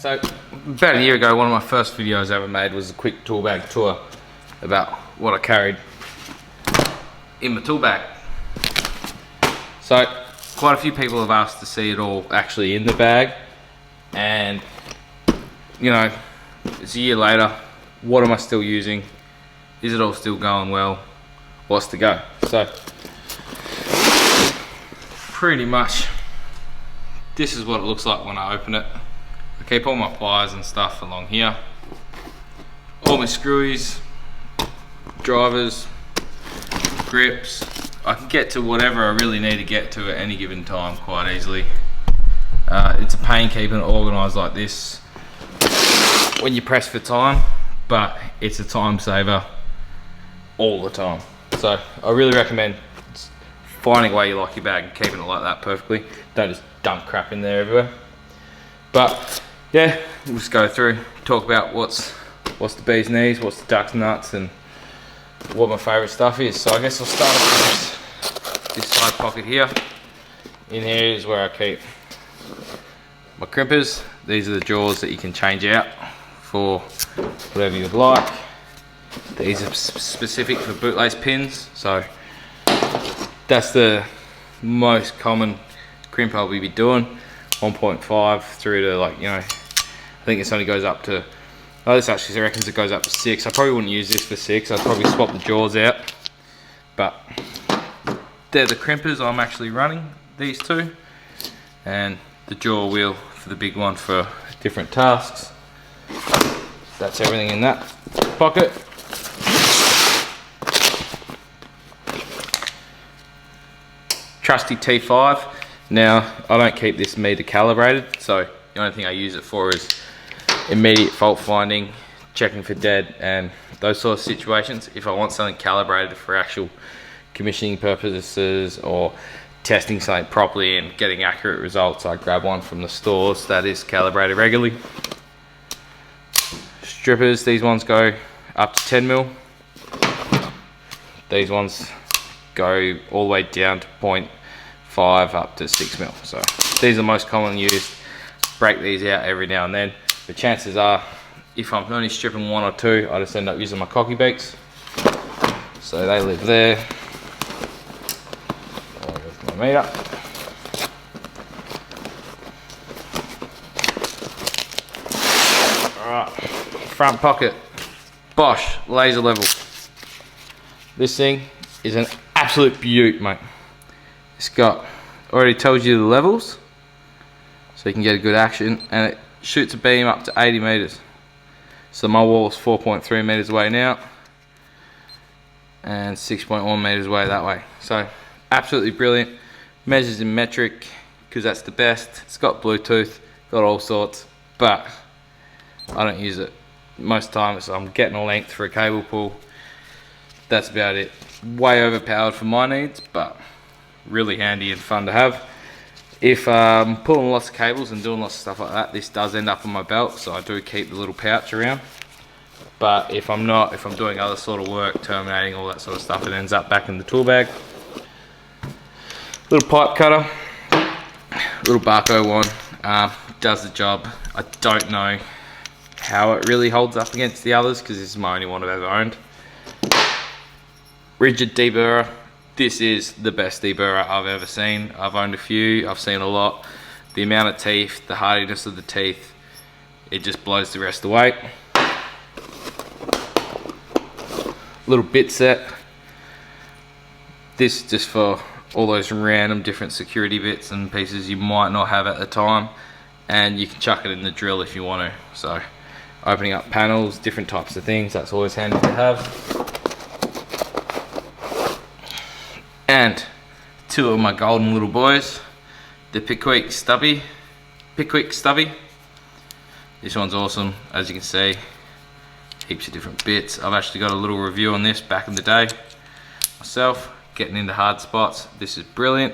So about a year ago, one of my first videos I ever made was a quick tool bag tour about what I carried in my tool bag. So quite a few people have asked to see it all actually in the bag, and you know, it's a year later. What am I still using? Is it all still going well? What's to go? So pretty much this is what it looks like when I open it. I keep all my pliers and stuff along here, all my screwies, drivers, grips. I can get to whatever I really need to get to at any given time quite easily. It's a pain keeping it organised like this when you press for time, but it's a time saver all the time. So I really recommend finding a way you like your bag and keeping it like that perfectly. Don't just dump crap in there everywhere. But yeah, we'll just go through, talk about what's the bee's knees, what's the duck's nuts, and what my favourite stuff is. So I guess I'll start off with this side pocket here. In here is where I keep my crimpers. These are the jaws that you can change out for whatever you'd like. These are specific for bootlace pins, so that's the most common crimp I'll be doing. 1.5 through to, like, you know, I think this only goes up to, oh, this actually reckons it goes up to 6. I probably wouldn't use this for 6. I'd probably swap the jaws out, but they're the crimpers I'm actually running, these two, and the jaw wheel for the big one for different tasks. That's everything in that pocket. Trusty T5. Now, I don't keep this meter calibrated, so the only thing I use it for is immediate fault finding, checking for dead, and those sort of situations. If I want something calibrated for actual commissioning purposes or testing something properly and getting accurate results, I grab one from the stores that is calibrated regularly. Strippers, these ones go up to 10 mil. These ones go all the way down to 0.5 up to 6 mil. So these are the most commonly used. Break these out every now and then, but chances are, if I'm only stripping one or two, I just end up using my cocky beaks. So they live there. There's my meter. Alright, front pocket, Bosch laser level. This thing is an absolute beaut, mate. It's got, already tells you the levels, so you can get a good action, and it shoots a beam up to 80 meters. So my wall is 4.3 meters away now, and 6.1 meters away that way. So absolutely brilliant. Measures in metric, because that's the best. It's got Bluetooth, got all sorts, but I don't use it most times. I'm getting a length for a cable pull. That's about it. Way overpowered for my needs, but really handy and fun to have. If I'm pulling lots of cables and doing lots of stuff like that, this does end up on my belt, so I do keep the little pouch around. But if I'm not, if I'm doing other sort of work, terminating, all that sort of stuff, it ends up back in the tool bag. Little pipe cutter, little Barco one, does the job. I don't know how it really holds up against the others, because this is my only one I've ever owned. Rigid deburrer. This is the best deburrer I've ever seen. I've owned a few, I've seen a lot. The amount of teeth, the hardiness of the teeth, it just blows the rest away. Little bit set. This just for all those random different security bits and pieces you might not have at the time, and you can chuck it in the drill if you want to. So opening up panels, different types of things, that's always handy to have. And two of my golden little boys, the Pickwick Stubby. This one's awesome, as you can see, heaps of different bits. I've actually got a little review on this back in the day myself, getting into hard spots. This is brilliant,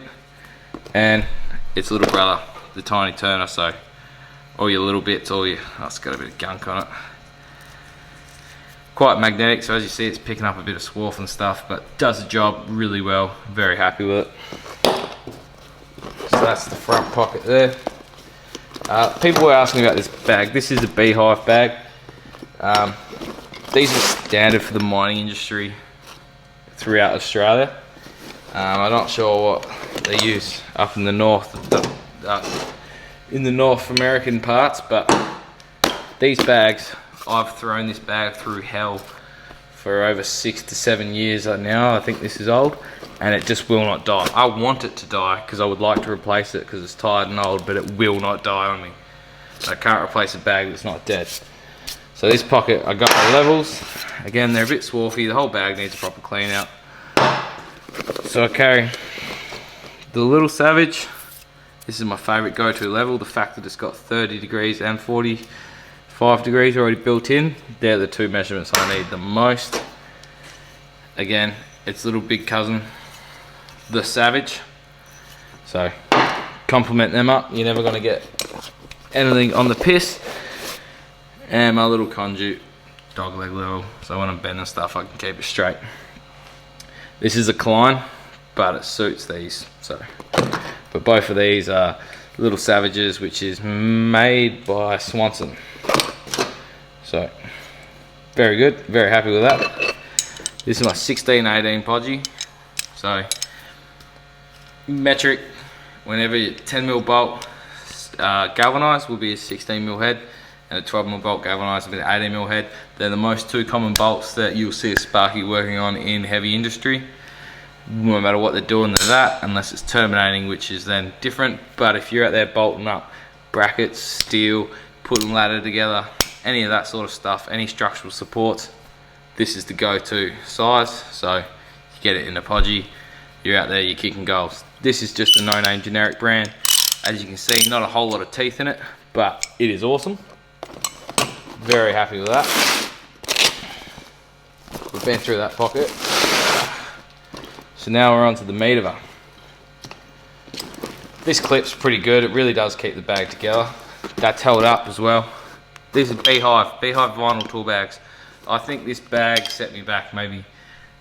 and its little brother, the tiny turner. So all your little bits, all your, oh, it's got a bit of gunk on it. Quite magnetic, so as you see, it's picking up a bit of swarf and stuff, but does the job really well. Very happy with it. So that's the front pocket there. People were asking about this bag. This is a Beehive Bag. These are standard for the mining industry throughout Australia. I'm not sure what they use up in the north, in the North American parts, but these bags, I've thrown this bag through hell for over 6 to 7 years now. I think this is old, and it just will not die. I want it to die because I would like to replace it because it's tired and old, but it will not die on me. I can't replace a bag that's not dead. So this pocket, I got my levels. Again, they're a bit swarfy. The whole bag needs a proper clean out. So I carry the Little Savage. This is my favorite go-to level. The fact that it's got 30 degrees and 45 degrees already built in. They're the two measurements I need the most. Again, it's little big cousin, the Savage. So complement them up. You're never gonna get anything on the piss. And my little conduit dog leg level, so when I'm bending stuff I can keep it straight. This is a Klein, but it suits these. So, but both of these are Little Savages, which is made by Swanson. So very good, very happy with that. This is my 16-18 podgy. So metric, whenever you 10mm bolt galvanized will be a 16mm head, and a 12mm bolt galvanized will be an 18mm head. They're the most two common bolts that you'll see a Sparky working on in heavy industry. No matter what they're doing, they're that, unless it's terminating, which is then different. But if you're out there bolting up brackets, steel, putting ladder together, any of that sort of stuff, any structural supports, this is the go-to size. So you get it in a podgy, you're out there, you're kicking goals. This is just a no-name generic brand. As you can see, not a whole lot of teeth in it, but it is awesome. Very happy with that. We've been through that pocket. So now we're on to the meat of her. This clip's pretty good. It really does keep the bag together. That's held up as well. These are Beehive vinyl tool bags. I think this bag set me back maybe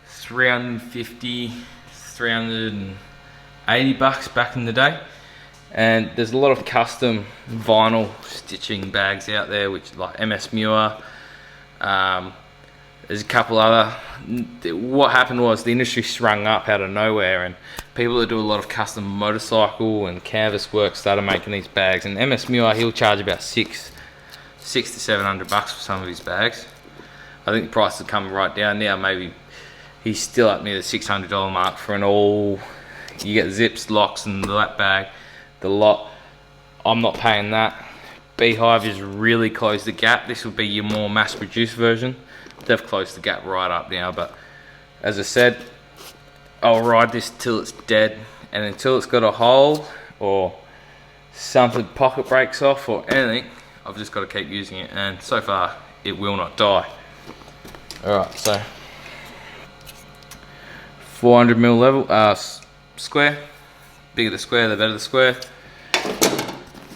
350, 380 bucks back in the day. And there's a lot of custom vinyl stitching bags out there, which like MS Muir. There's a couple other. What happened was the industry sprung up out of nowhere, and people that do a lot of custom motorcycle and canvas work started making these bags. And MS Muir, he'll charge about six to 700 bucks for some of his bags. I think the price has come right down now. Maybe he's still up near the $600 mark for an all. You get zips, locks, and that bag. The lot, I'm not paying that. Beehive has really closed the gap. This will be your more mass-produced version. They've closed the gap right up now, but as I said, I'll ride this till it's dead, and until it's got a hole or something pocket breaks off or anything, I've just got to keep using it, and so far it will not die. Alright, so 400mm level, square. Bigger the square, the better the square.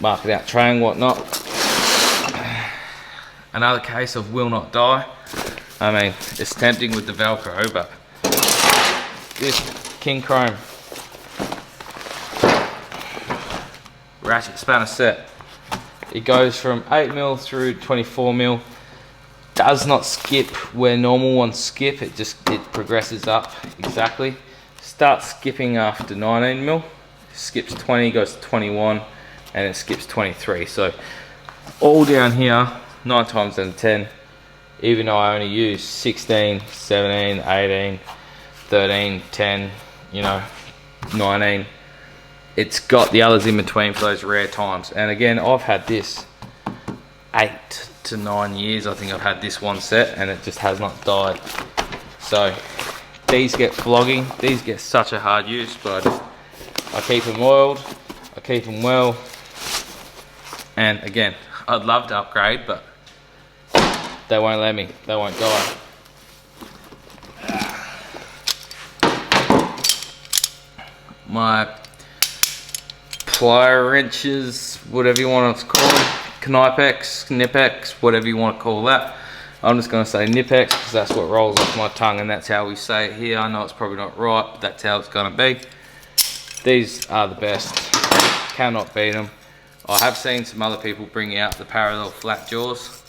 Mark it out, traying, whatnot. Another case of will not die. I mean, it's tempting with the Velcro, but this King Chrome ratchet spanner set, it goes from 8mm through 24mm. Does not skip where normal ones skip. It progresses up exactly. Starts skipping after 19mm. Skips 20, goes to 21, and it skips 23. So all down here, 9 times out of 10, even though I only use 16, 17, 18, 13, 10, you know, 19, it's got the others in between for those rare times. And again, I've had this 8 to 9 years. I think I've had this one set, and it just has not died. So these get flogging. These get such a hard use, but I keep them oiled, I keep them well, and again, I'd love to upgrade, but they won't let me, they won't die. My plier wrenches, whatever you want to call them, knipex, whatever you want to call that. I'm just going to say knipex because that's what rolls off my tongue, and that's how we say it here. I know it's probably not right, but that's how it's going to be. These are the best, cannot beat them. I have seen some other people bring out the parallel flat jaws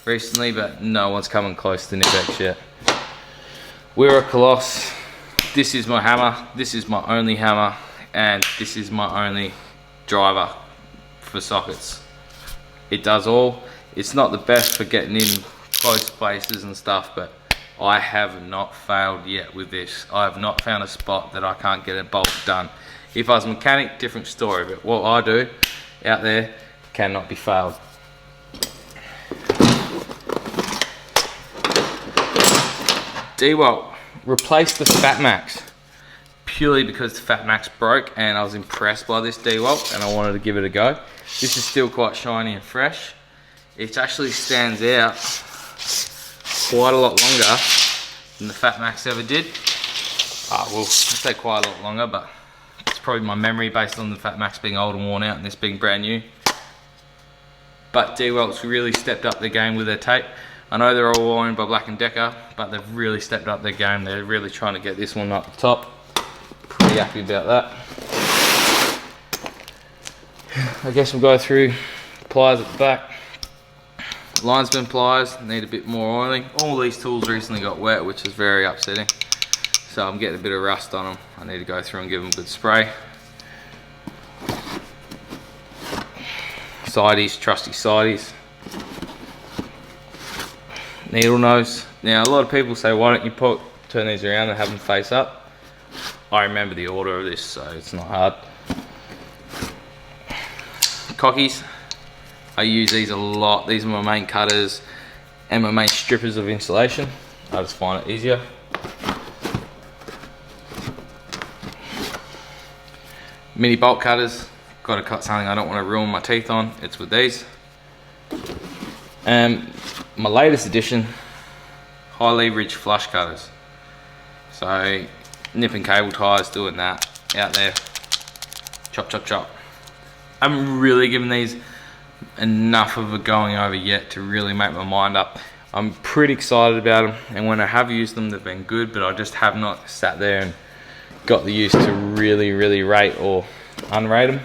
recently, but no one's coming close to knipex yet. We're a Coloss. This is my hammer, this is my only hammer, and this is my only driver for sockets. It does all. It's not the best for getting in close places and stuff, but I have not failed yet with this. I have not found a spot that I can't get a bolt done. If I was a mechanic, different story, but what I do out there cannot be failed. D-Walt replaced the Fat Max purely because the Fat Max broke, and I was impressed by this D-Walt and I wanted to give it a go. This is still quite shiny and fresh. It actually stands out quite a lot longer than the Fat Max ever did. Well, I'd say quite a lot longer, but it's probably my memory based on the Fat Max being old and worn out and this being brand new. But D-Walt's really stepped up their game with their tape. I know they're all owned by Black & Decker, but they've really stepped up their game. They're really trying to get this one up the top. Pretty happy about that. I guess we'll go through pliers at the back. Linesman pliers need a bit more oiling. All these tools recently got wet, which is very upsetting. So I'm getting a bit of rust on them. I need to go through and give them a good spray. Sideys, trusty sideys. Needle nose. Now a lot of people say, why don't you turn these around and have them face up? I remember the order of this, so it's not hard. Cockies. I use these a lot. These are my main cutters and my main strippers of insulation. I just find it easier. Mini bolt cutters. Got to cut something I don't want to ruin my teeth on. It's with these. My latest addition, high leverage flush cutters. So nipping cable ties, doing that out there. Chop, chop, chop. I haven't really given these enough of a going over yet to really make my mind up. I'm pretty excited about them, and when I have used them, they've been good, but I just have not sat there and got the use to really rate or unrate them.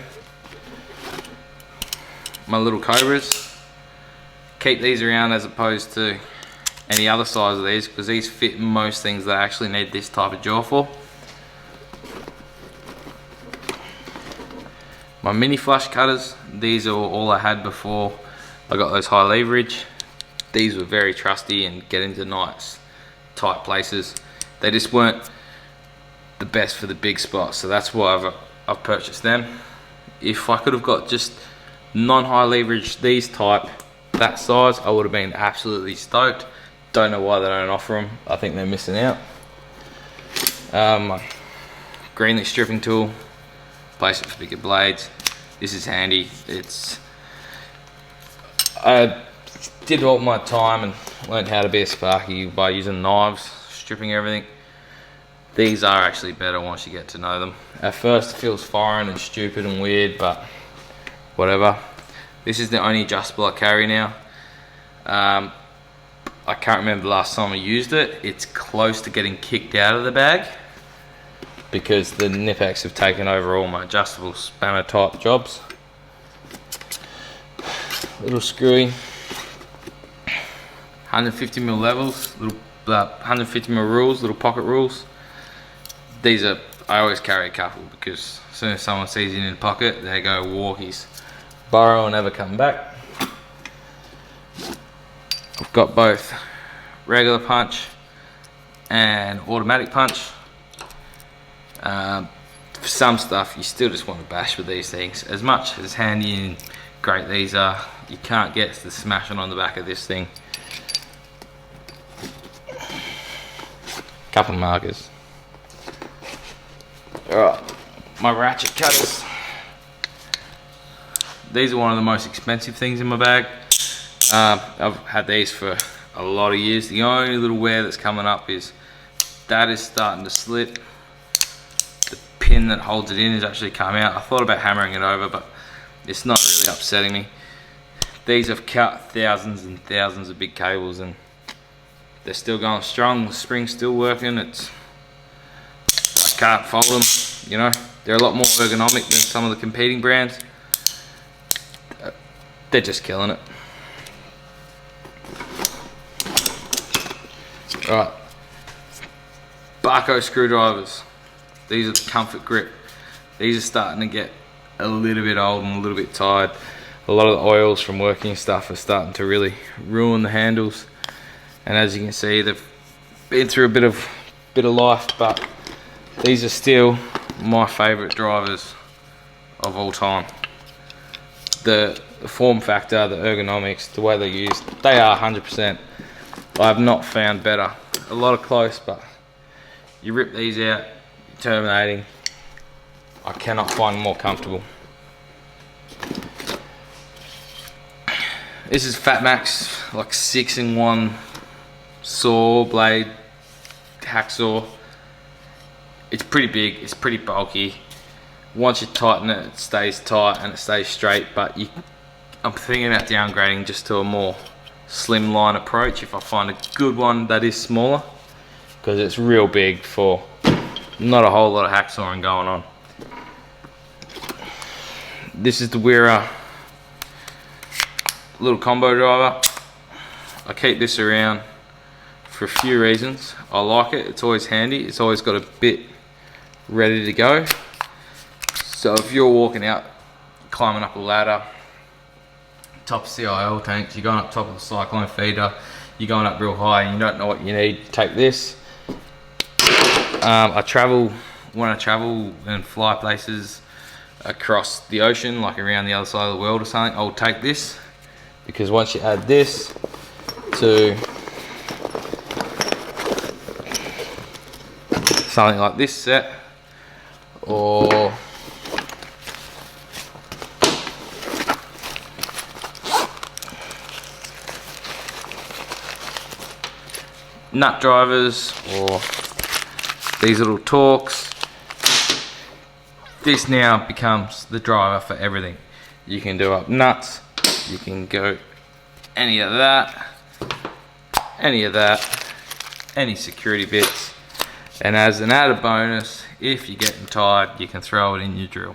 My little Cobras. Keep these around as opposed to any other size of these, because these fit most things that actually need this type of jaw for. My mini flush cutters, these are all I had before I got those high leverage. These were very trusty and get into nice tight places. They just weren't the best for the big spots, so that's why I've purchased them. If I could have got just non-high leverage, these type, that size, I would have been absolutely stoked. Don't know why they don't offer them. I think they're missing out. My Greenlee stripping tool, place it for bigger blades. This is handy. I did all my time and learned how to be a sparky by using knives, stripping everything. These are actually better once you get to know them. At first it feels foreign and stupid and weird, but whatever. This is the only adjustable I carry now. I can't remember the last time I used it. It's close to getting kicked out of the bag because the knipex have taken over all my adjustable spanner type jobs. Little screwy, 150mm levels, little 150mm rules, little pocket rules. These are, I always carry a couple because as soon as someone sees you in the pocket, they go walkies. Borrow and never come back. I've got both regular punch and automatic punch. For some stuff you still just want to bash with these things. As much as handy and great these are, you can't get the smashing on the back of this thing. Couple of markers. Alright, my ratchet cutters. These are one of the most expensive things in my bag. I've had these for a lot of years. The only little wear that's coming up is that is starting to slip. The pin that holds it in has actually come out. I thought about hammering it over, but it's not really upsetting me. These have cut thousands and thousands of big cables and they're still going strong. The spring's still working. I can't fault them, you know. They're a lot more ergonomic than some of the competing brands. they're just killing it. Right, Barco screwdrivers. These are the comfort grip. These are starting to get a little bit old and a little bit tired. A lot of the oils from working stuff are starting to really ruin the handles. And as you can see, they've been through a bit of life, but these are still my favourite drivers of all time. The form factor, the ergonomics, the way they're used, they are 100%. I have not found better. A lot of close, but you rip these out, you're terminating. I cannot find more comfortable. This is Fat Max, like 6-in-1 saw blade, hacksaw. It's pretty big, it's pretty bulky. Once you tighten it, it stays tight and it stays straight, but I'm thinking about downgrading just to a more slimline approach if I find a good one that is smaller, because it's real big for not a whole lot of hacksawing going on. This is the Wera little combo driver. I keep this around for a few reasons. I like it, it's always handy, it's always got a bit ready to go. So if you're walking out, climbing up a ladder, top of CIL tanks, you're going up top of the cyclone feeder, you're going up real high and you don't know what you need, take this. When I travel and fly places across the ocean, like around the other side of the world or something, I'll take this, because once you add this to something like this set, or nut drivers, or these little torques, this now becomes the driver for everything. You can do up nuts, you can go any of that, any security bits, and as an added bonus, if you're getting tired, you can throw it in your drill.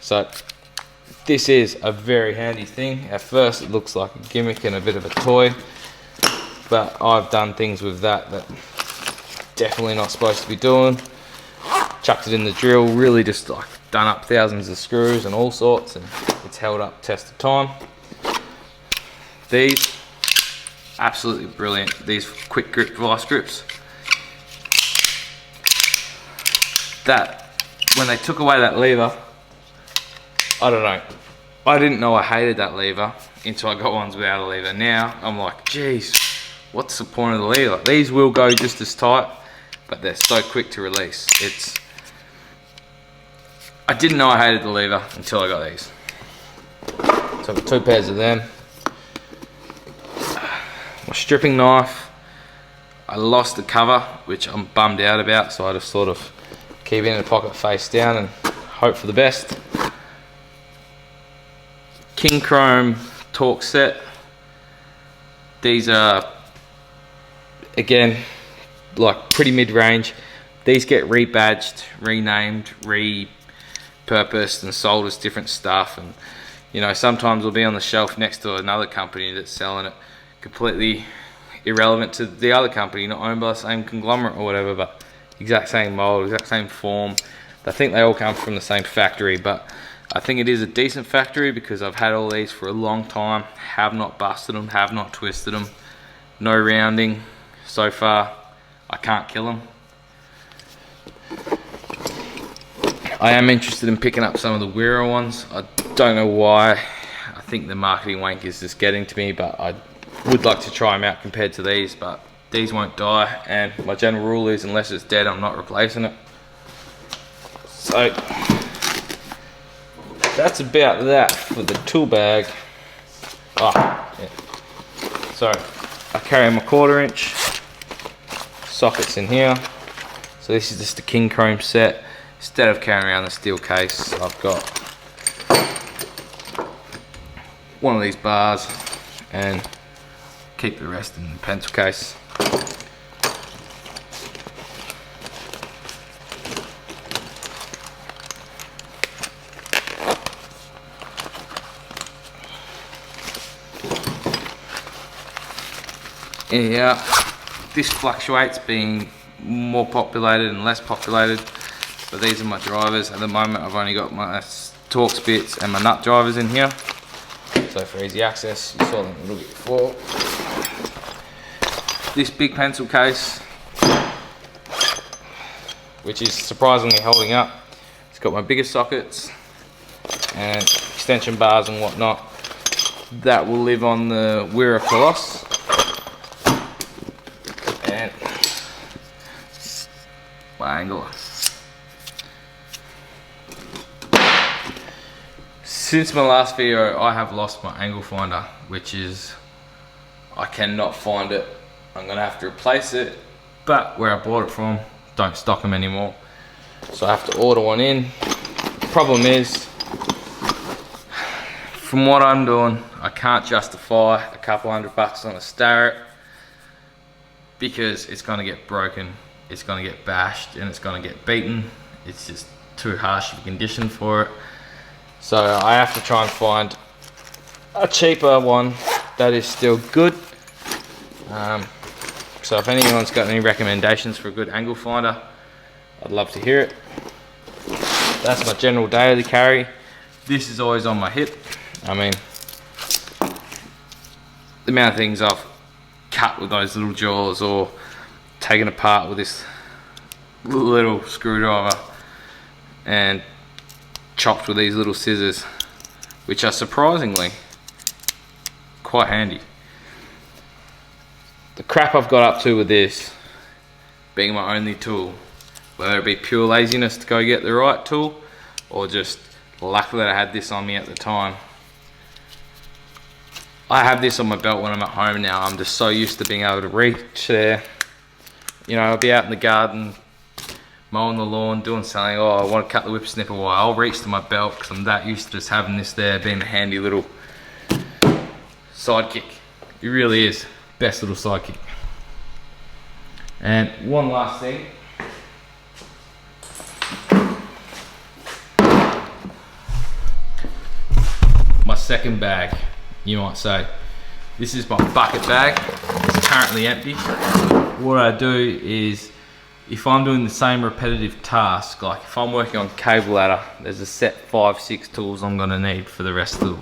So this is a very handy thing. At first it looks like a gimmick and a bit of a toy, but I've done things with that definitely not supposed to be doing. Chucked it in the drill, really just like done up thousands of screws and all sorts, and it's held up test of time. These, absolutely brilliant. These quick grip vice grips. That, when they took away that lever, I don't know. I didn't know I hated that lever until I got ones without a lever. Now I'm like, geez, what's the point of the lever? These will go just as tight, but they're so quick to release. I didn't know I hated the lever until I got these. So I've got 2 pairs of them. My stripping knife, I lost the cover, which I'm bummed out about, so I just sort of keep it in the pocket face down and hope for the best. King Chrome torque set. These are, again, like pretty mid-range. These get rebadged, renamed, repurposed and sold as different stuff, and you know, sometimes we'll be on the shelf next to another company that's selling it completely irrelevant to the other company, not owned by the same conglomerate or whatever, but exact same mold, exact same form. I think they all come from the same factory, but I think it is a decent factory because I've had all these for a long time, have not busted them, have not twisted them, no rounding so far. I can't kill them. I am interested in picking up some of the Wera ones. I don't know why. I think the marketing wank is just getting to me, but I would like to try them out compared to these, but these won't die, and my general rule is unless it's dead, I'm not replacing it. So that's about that for the tool bag. Oh, yeah. So I carry my 1/4 inch sockets in here. So this is just the King Chrome set. Instead of carrying around the steel case, I've got one of these bars and keep the rest in the pencil case. in here. This fluctuates, being more populated and less populated. So these are my drivers. At the moment I've only got my Torx bits and my nut drivers in here. So for easy access, you saw them a little bit before. This big pencil case, which is surprisingly holding up. It's got my biggest sockets and extension bars and whatnot. That will live on the Wira Coloss. And my angler. Since my last video, I have lost my angle finder, which is, I cannot find it. I'm gonna have to replace it, but where I bought it from, don't stock them anymore. So I have to order one in. The problem is, from what I'm doing, I can't justify a couple $100 on a Starrett because it's gonna get broken, it's gonna get bashed, and it's gonna get beaten. It's just too harsh of a condition for it. So I have to try and find a cheaper one that is still good. So if anyone's got any recommendations for a good angle finder, I'd love to hear it. That's my general daily carry. This is always on my hip. I mean, the amount of things I've cut with those little jaws or taken apart with this little screwdriver and chopped with these little scissors, which are surprisingly quite handy. The crap I've got up to with this being my only tool, whether it be pure laziness to go get the right tool or just luck that I had this on me at the time. I have this on my belt when I'm at home now. I'm just so used to being able to reach there. You know, I'll be out in the garden mowing the lawn, doing something, oh, I want to cut the whip snipper wire, I'll reach to my belt because I'm that used to just having this there, being a handy little sidekick. It really is, best little sidekick. And one last thing. My second bag, you might say. This is my bucket bag, it's currently empty. What I do is, if I'm doing the same repetitive task, like if I'm working on cable ladder, there's a set 5-6 tools I'm gonna need for the rest of the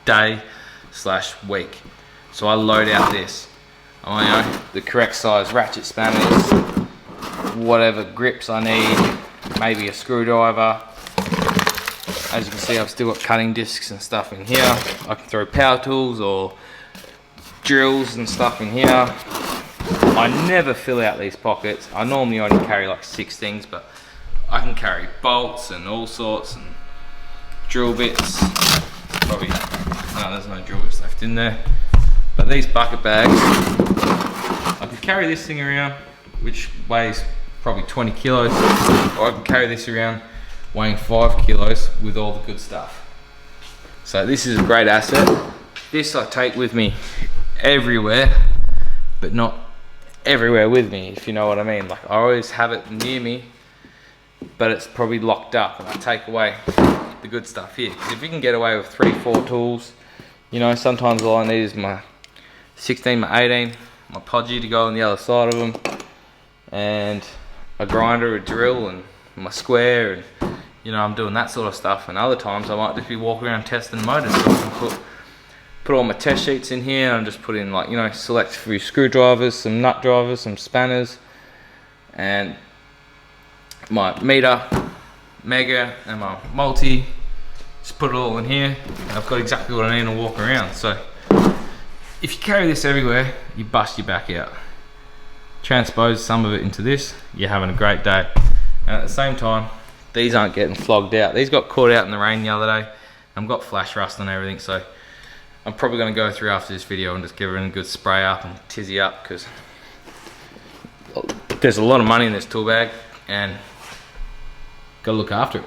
day / week. So I load out this. I know the correct size ratchet spanners, whatever grips I need, maybe a screwdriver. As you can see, I've still got cutting discs and stuff in here. I can throw power tools or drills and stuff in here. I never fill out these pockets. I normally only carry like 6 things, but I can carry bolts and all sorts and drill bits. Probably, no, there's no drill bits left in there. But these bucket bags, I can carry this thing around, which weighs probably 20 kilos, or I can carry this around weighing 5 kilos with all the good stuff. So this is a great asset. This I take with me everywhere, but not everywhere with me, if you know what I mean. Like, I always have it near me, but it's probably locked up, and I take away the good stuff here. Because if you can get away with 3-4 tools, you know, sometimes all I need is my 16, my 18, my podgy to go on the other side of them, and a grinder, a drill, and my square, and you know, I'm doing that sort of stuff. And other times I might just be walking around testing motors, so I can put all my test sheets in here and just put in, like, you know, select a few screwdrivers, some nut drivers, some spanners, and my meter, mega, and my multi. Just put it all in here, and I've got exactly what I need to walk around. So if you carry this everywhere, you bust your back out. Transpose some of it into this, you're having a great day. And at the same time, these aren't getting flogged out. These got caught out in the rain the other day. I've got flash rust and everything, so I'm probably going to go through after this video and just give it a good spray up and tizzy up, because there's a lot of money in this tool bag and gotta look after it.